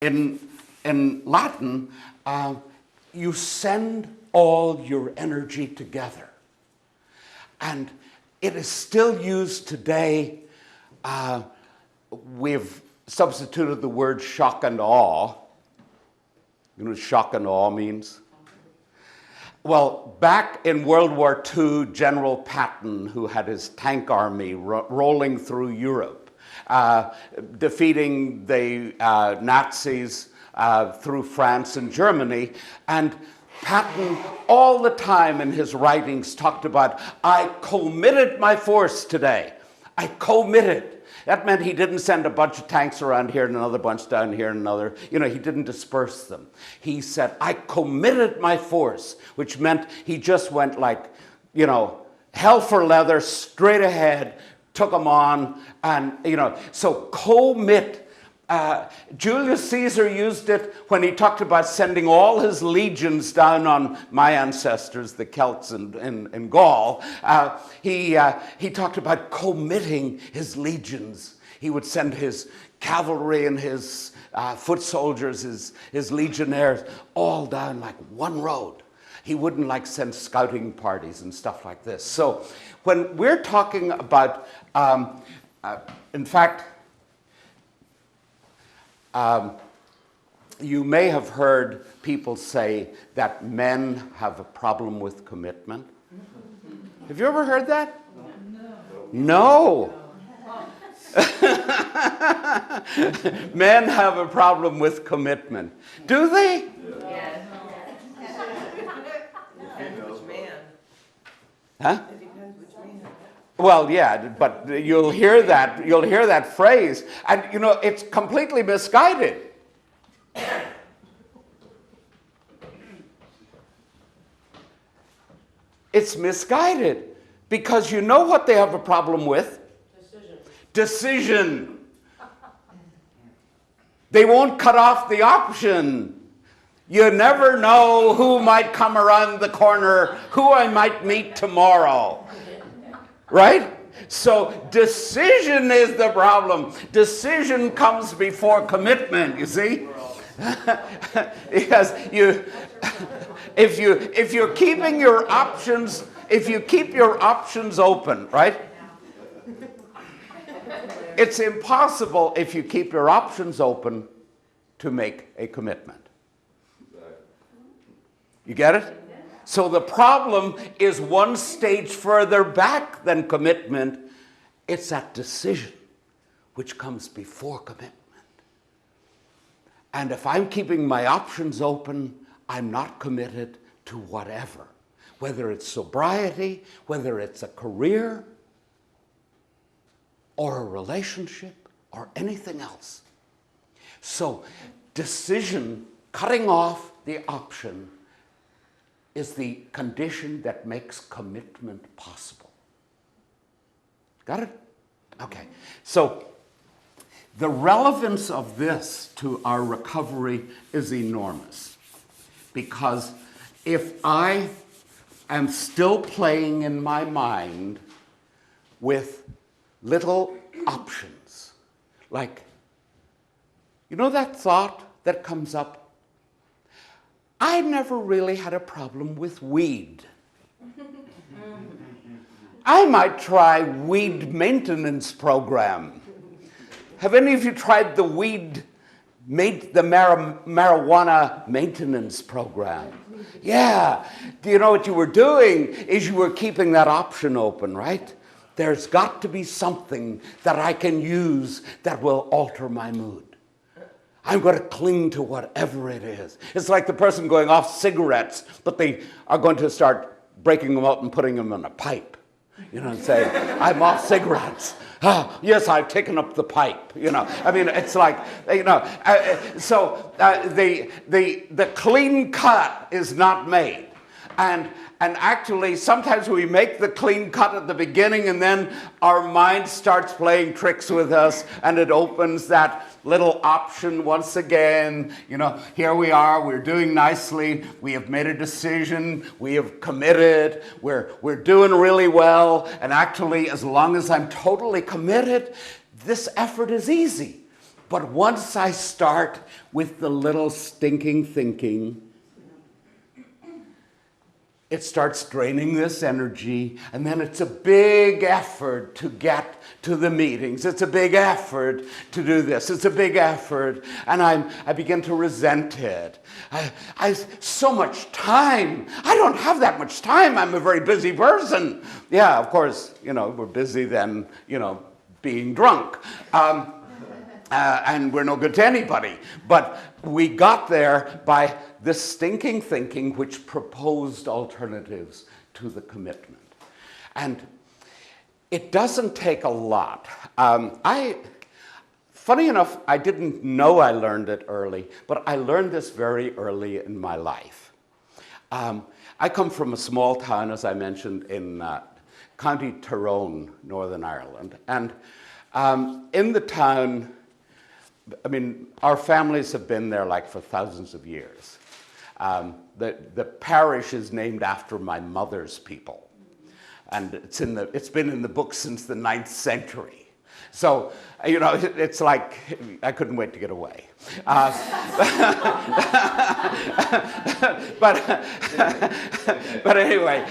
in Latin, you send all your energy together. And it is still used today. We've substituted the word shock and awe. You know what shock and awe means? Well, back in World War II, General Patton, who had his tank army rolling through Europe, defeating the Nazis through France and Germany, and Patton all the time in his writings talked about, I committed my force today. I committed. That meant he didn't send a bunch of tanks around here and another bunch down here and another. You know, he didn't disperse them. He said, I committed my force, which meant he just went like, you know, hell for leather, straight ahead, took them on, and, you know, so commit. Julius Caesar used it when he talked about sending all his legions down on my ancestors, the Celts in Gaul. He talked about committing his legions. He would send his cavalry and his foot soldiers, his legionnaires, all down like one road. He wouldn't like send scouting parties and stuff like this. So when we're talking about, in fact, you may have heard people say that men have a problem with commitment. Have you ever heard that? No. Men have a problem with commitment. Do they? Yes. Depends which man. Huh? It depends which man. Well, yeah, but you'll hear that phrase, and you know, it's completely misguided. It's misguided because you know what they have a problem with? Decision. They won't cut off the option. You never know who might come around the corner, who I might meet tomorrow. Right? So decision is the problem. Decision comes before commitment, you see? Because if you're keeping your options, if you keep your options open, right? It's impossible if you keep your options open to make a commitment. You get it? So the problem is one stage further back than commitment. It's that decision which comes before commitment. And if I'm keeping my options open, I'm not committed to whatever. Whether it's sobriety, whether it's a career, or a relationship, or anything else. So decision, cutting off the option, is the condition that makes commitment possible. Got it? Okay. So the relevance of this to our recovery is enormous. Because if I am still playing in my mind with little options, like, you know that thought that comes up? I never really had a problem with weed. I might try weed maintenance program. Have any of you tried the marijuana maintenance program? Yeah. Do you know what you were doing is you were keeping that option open, right? There's got to be something that I can use that will alter my mood. I'm going to cling to whatever it is. It's like the person going off cigarettes, but they are going to start breaking them up and putting them in a pipe. You know, and say, I'm off cigarettes. Ah, yes, I've taken up the pipe. You know, I mean, it's like, you know, the clean cut is not made. And actually, sometimes we make the clean cut at the beginning, and then our mind starts playing tricks with us, and it opens that little option once again. You know, here we are, we're doing nicely, we have made a decision, we have committed, we're doing really well, and actually, as long as I'm totally committed, this effort is easy. But once I start with the little stinking thinking, it starts draining this energy, and then it's a big effort to get to the meetings. It's a big effort to do this. It's a big effort, and I begin to resent it. I so much time. I don't have that much time. I'm a very busy person. Yeah, of course, we're busy then, being drunk. And we're no good to anybody. But we got there by this stinking thinking which proposed alternatives to the commitment. And it doesn't take a lot. Funny enough, I didn't know I learned it early, but I learned this very early in my life. I come from a small town, as I mentioned, in County Tyrone, Northern Ireland. And in the town, our families have been there like for thousands of years. The parish is named after my mother's people. And it's been in the books since the 9th century. So, it's like I couldn't wait to get away. But anyway,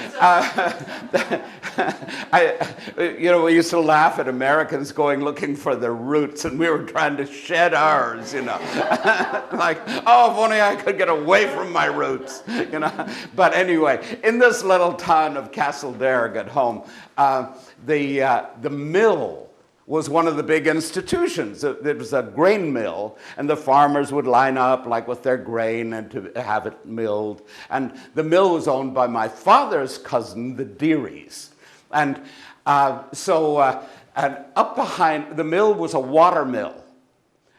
we used to laugh at Americans going looking for their roots, and we were trying to shed ours, like, oh, if only I could get away from my roots, But anyway, in this little town of Castledarragh at home, the mill was one of the big institutions. It was a grain mill, and the farmers would line up like with their grain and to have it milled. And the mill was owned by my father's cousin, the Dearys. And and up behind, the mill was a water mill.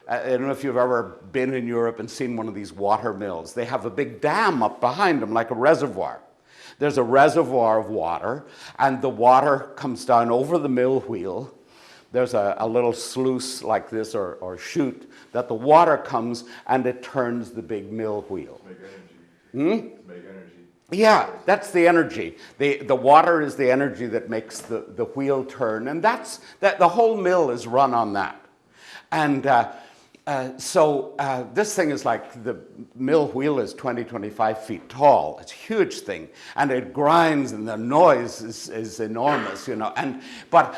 I don't know if you've ever been in Europe and seen one of these water mills. They have a big dam up behind them, like a reservoir. There's a reservoir of water, and the water comes down over the mill wheel. There's a little sluice like this or chute that the water comes and it turns the big mill wheel. Make energy. Make energy. Yeah, that's the energy. The water is the energy that makes the wheel turn, and the whole mill is run on that. And so this thing is like, the mill wheel is 20, 25 feet tall. It's a huge thing, and it grinds, and the noise is enormous, But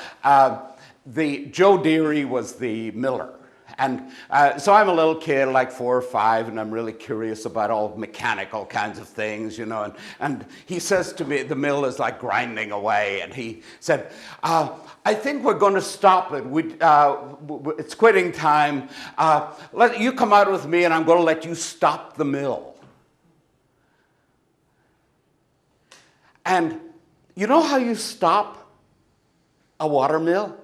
the Joe Deary was the miller. And so I'm a little kid, like 4 or 5, and I'm really curious about all mechanical kinds of things, And he says to me, the mill is like grinding away, and he said, I think we're going to stop it. It's quitting time. Let you come out with me, and I'm going to let you stop the mill. And you know how you stop a water mill?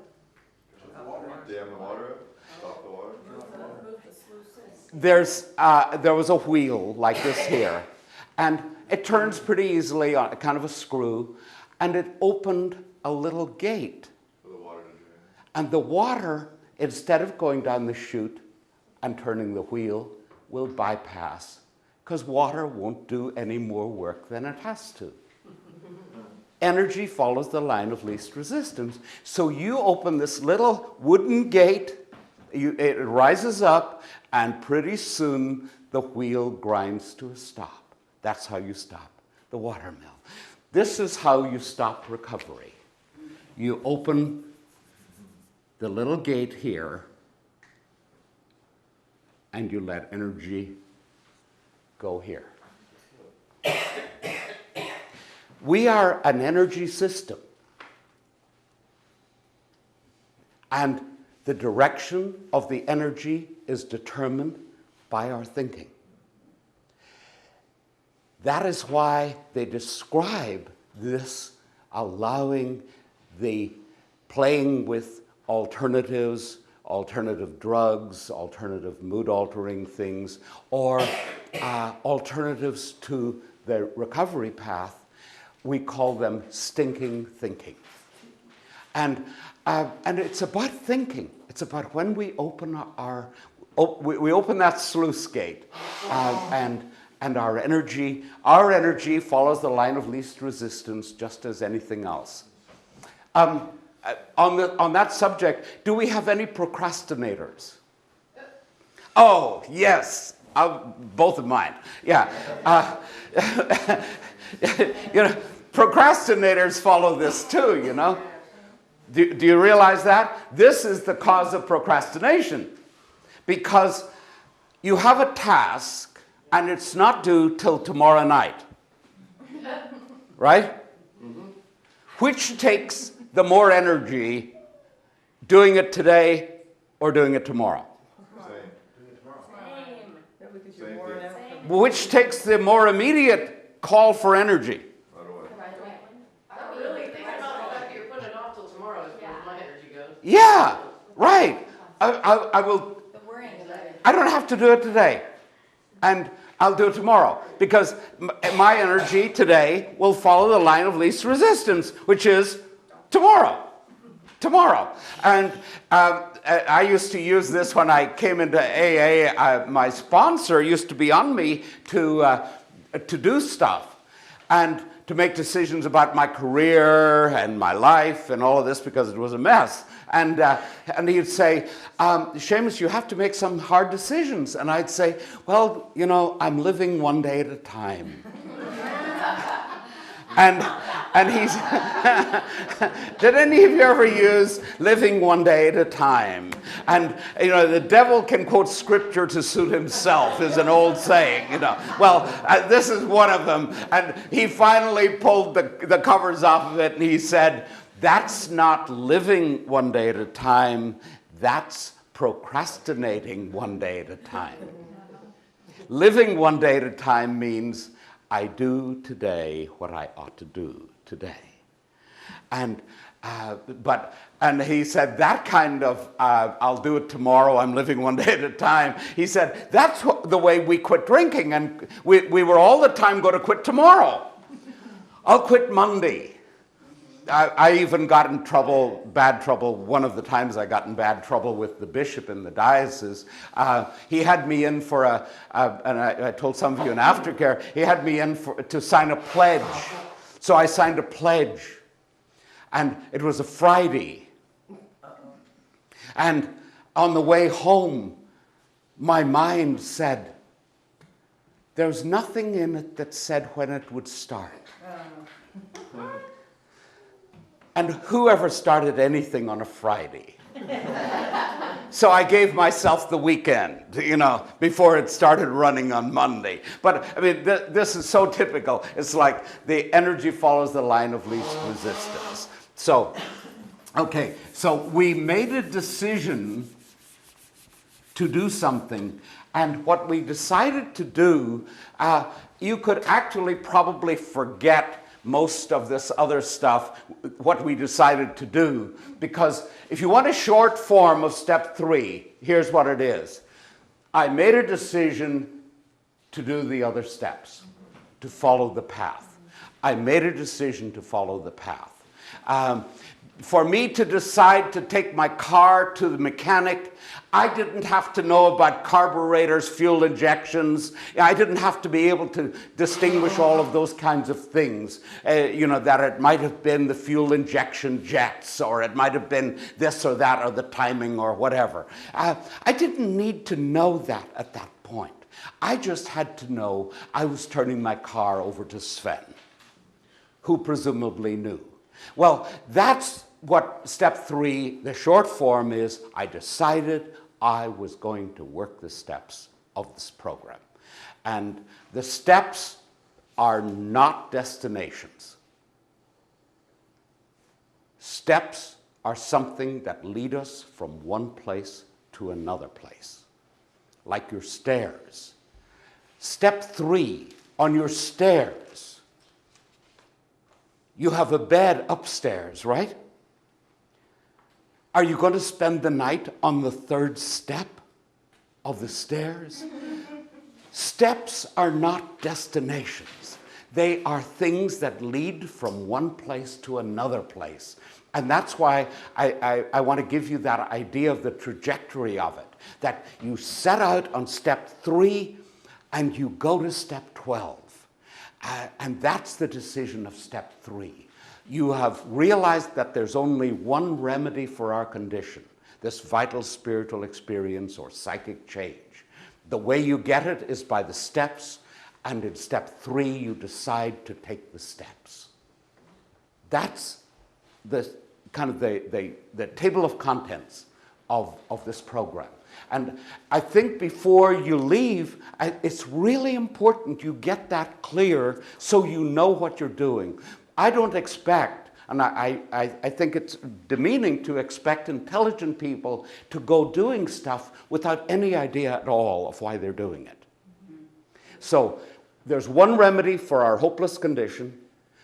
Dam the water up, stop the water. There was a wheel like this here, and it turns pretty easily on kind of a screw, and it opened a little gate. For the water to drain. And the water, instead of going down the chute and turning the wheel, will bypass, because water won't do any more work than it has to. Energy follows the line of least resistance. So you open this little wooden gate, it rises up, and pretty soon the wheel grinds to a stop. That's how you stop the water mill. This is how you stop recovery. You open the little gate here, and you let energy go here. We are an energy system, and the direction of the energy is determined by our thinking. That is why they describe this allowing the playing with alternatives, alternative drugs, alternative mood-altering things, or alternatives to the recovery path. We call them stinking thinking. And it's about thinking. It's about when we open we open that sluice gate, and our energy follows the line of least resistance, just as anything else. On that subject, do we have any procrastinators? Oh, yes. Both of mine. Yeah. You know, procrastinators follow this too, you know. Do you realize that? This is the cause of procrastination. Because you have a task and it's not due till tomorrow night. Right? Which takes the more energy, doing it today or doing it tomorrow? Which takes the more immediate call for energy? Yeah, right. I will. I don't have to do it today, and I'll do it tomorrow because my energy today will follow the line of least resistance, which is tomorrow. Tomorrow. And I used to use this when I came into AA. My sponsor used to be on me to do stuff and to make decisions about my career and my life and all of this because it was a mess. And he'd say, Seamus, you have to make some hard decisions. And I'd say, well, you know, I'm living one day at a time. And he's, did any of you ever use living one day at a time? And, you know, the devil can quote scripture to suit himself is an old saying, you know. Well, this is one of them. And he finally pulled the covers off of it and he said, that's not living one day at a time, that's procrastinating one day at a time. Living one day at a time means I do today what I ought to do today. And he said that kind of, I'll do it tomorrow, I'm living one day at a time. He said, that's the way we quit drinking. And we were all the time going to quit tomorrow. I'll quit Monday. I even got in trouble, bad trouble. One of the times I got in bad trouble with the bishop in the diocese. He had me in for and I told some of you in aftercare, he had me in to sign a pledge. So I signed a pledge. And it was a Friday. And on the way home, my mind said, there's nothing in it that said when it would start. And whoever started anything on a Friday? So I gave myself the weekend, you know, before it started running on Monday. But, I mean, this is so typical. It's like the energy follows the line of least resistance. So, okay, so we made a decision to do something. And what we decided to do, you could actually probably forget most of this other stuff, what we decided to do. Because if you want a short form of step 3, here's what it is. I made a decision to do the other steps, to follow the path. I made a decision to follow the path. For me to decide to take my car to the mechanic, I didn't have to know about carburetors, fuel injections. I didn't have to be able to distinguish all of those kinds of things. You know, that it might have been the fuel injection jets, or it might have been this or that, or the timing, or whatever. I didn't need to know that at that point. I just had to know I was turning my car over to Sven, who presumably knew. Well, that's what step 3, the short form is. I decided I was going to work the steps of this program. And the steps are not destinations. Steps are something that lead us from one place to another place, like your stairs. Step 3, on your stairs, you have a bed upstairs, right? Are you going to spend the night on the 3rd step of the stairs? Steps are not destinations. They are things that lead from one place to another place. And that's why I want to give you that idea of the trajectory of it, that you set out on step 3 and you go to step 12. And that's the decision of step 3. You have realized that there's only one remedy for our condition, this vital spiritual experience or psychic change. The way you get it is by the steps, and in step 3, you decide to take the steps. That's the kind of the table of contents of this program. And I think before you leave, it's really important you get that clear so you know what you're doing. I don't expect, and I think it's demeaning to expect intelligent people to go doing stuff without any idea at all of why they're doing it. So there's one remedy for our hopeless condition.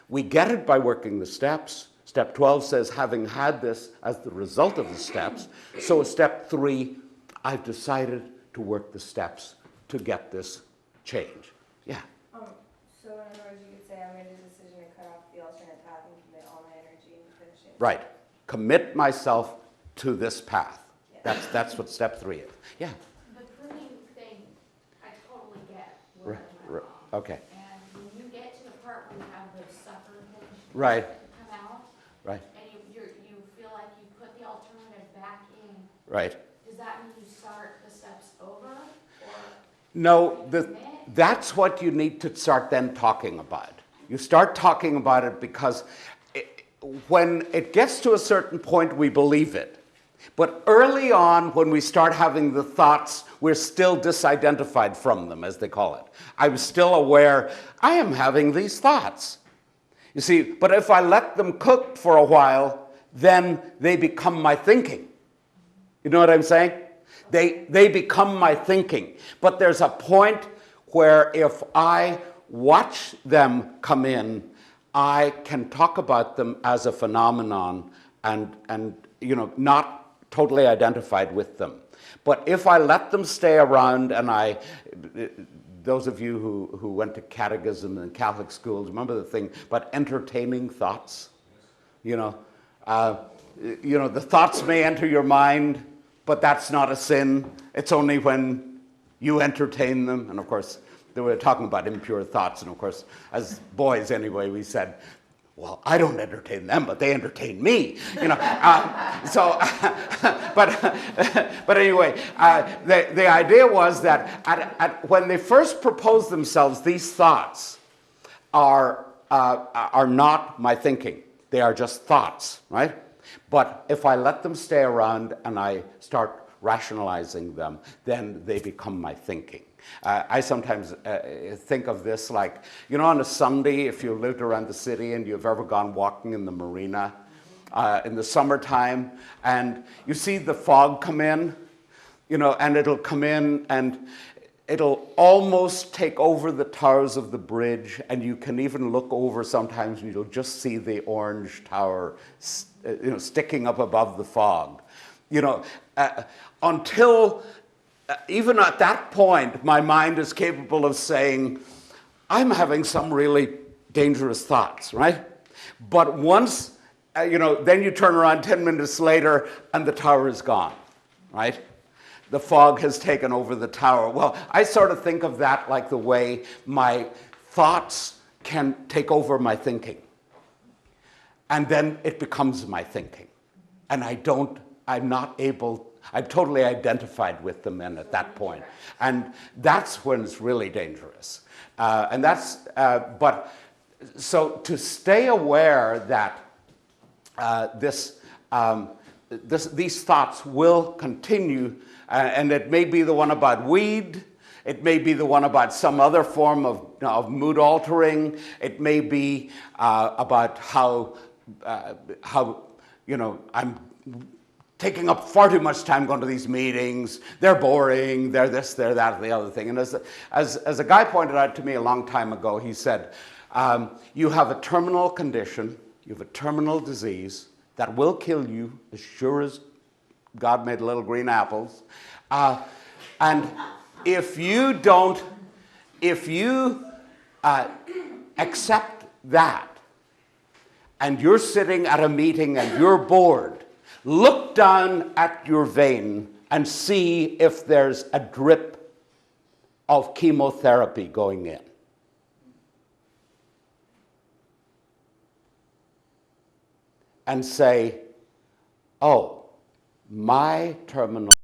We get it by working the steps. Step 12 says, having had this as the result of the steps. So step 3, I've decided to work the steps to get this change. Yeah? So in other words, you could say I made a decision to cut off the alternate path and commit all my energy and finish it. Right. Commit myself to this path. Yeah. That's what step 3 is. Yeah? The pruning thing, I totally get. Right. Okay. And when you get to the part where you have those sucker things Right. come out, Right. and you feel like you put the alternative back in, Right. does that mean you start the steps over? Or No, that's what you need to start then talking about. You start talking about it because when it gets to a certain point, we believe it. But early on, when we start having the thoughts, we're still disidentified from them, as they call it. I was still aware, I am having these thoughts. You see, but if I let them cook for a while, then they become my thinking. You know what I'm saying? They become my thinking. But there's a point where if I watch them come in, I can talk about them as a phenomenon and not totally identified with them. But if I let them stay around, and those of you who went to catechism and Catholic schools, remember the thing about entertaining thoughts? The thoughts may enter your mind, but that's not a sin. It's only when you entertain them. And of course, they were talking about impure thoughts. And of course, as boys anyway, we said, well, I don't entertain them, but they entertain me. But anyway, the idea was that when they first proposed themselves, these thoughts are not my thinking. They are just thoughts, right? But if I let them stay around and I start rationalizing them, then they become my thinking. I sometimes think of this like, on a Sunday, if you lived around the city and you've ever gone walking in the marina in the summertime, and you see the fog come in, and it'll come in and it'll almost take over the towers of the bridge, and you can even look over sometimes and you'll just see the orange tower sticking up above the fog. Until even at that point, my mind is capable of saying, I'm having some really dangerous thoughts, right? But once, then you turn around 10 minutes later and the tower is gone, right? The fog has taken over the tower. Well, I sort of think of that like the way my thoughts can take over my thinking. And then it becomes my thinking. And I'm totally identified with them at that point. And that's when it's really dangerous. So to stay aware that these thoughts will continue, and it may be the one about weed, it may be the one about some other form of mood altering, it may be about how I'm taking up far too much time going to these meetings, they're boring, they're this, they're that, the other thing. And as a guy pointed out to me a long time ago, he said, you have a terminal condition, you have a terminal disease that will kill you as sure as God made little green apples. And if you accept that, and you're sitting at a meeting and you're bored, look down at your vein and see if there's a drip of chemotherapy going in. And say, oh, my terminal